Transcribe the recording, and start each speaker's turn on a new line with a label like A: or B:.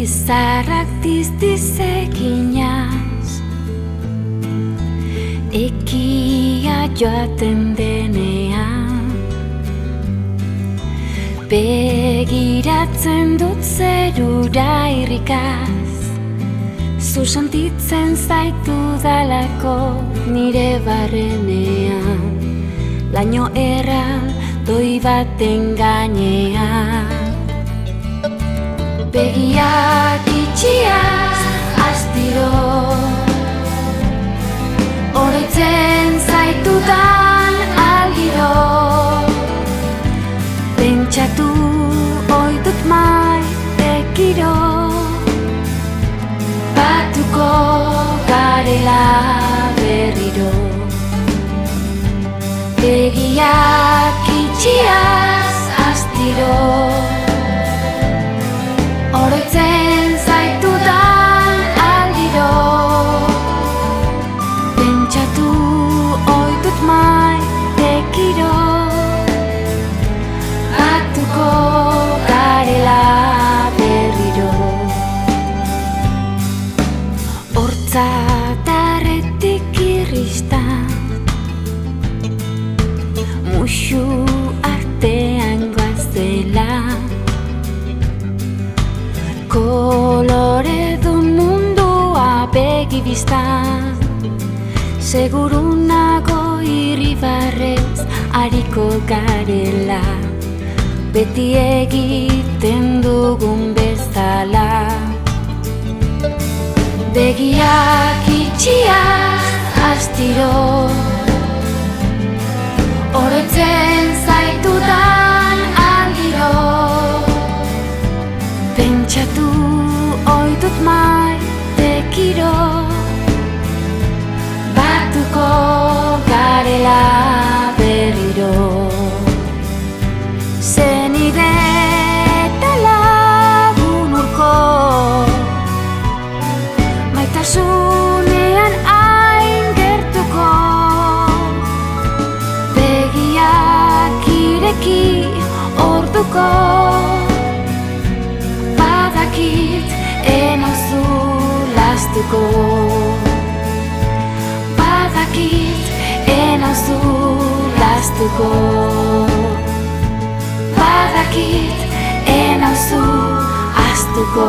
A: Izarrak dizdizeginaz ekia joaten denean begiratzen dut zerura irrikaz zu sentitzen zaitu dalako nire barrenean laino erraldoi baten gainean begiak itxiaz astiro oroitzen zaitudan algiro pentsatu oidut maitekiro batuko garela berriro begiak itxiaz astiro oroitzen zaitudan aldiro pentsatu oidut maitekiro batuko garela berriro hortzatarretik irristan musu artean goazela kolore du mundua begi bistan seguru nago irribarrez ariko garela beti egiten dugun bezala begiak itxiaz astiro oroitzen zaitudan aldiro pentsatu oidut maitekiro batuko garela berriro zenide eta lagun urko maitasunean hain gertuko begiak ireki orduko enauzu lastuko badakit enauzu lastuko badakit enauzu astuko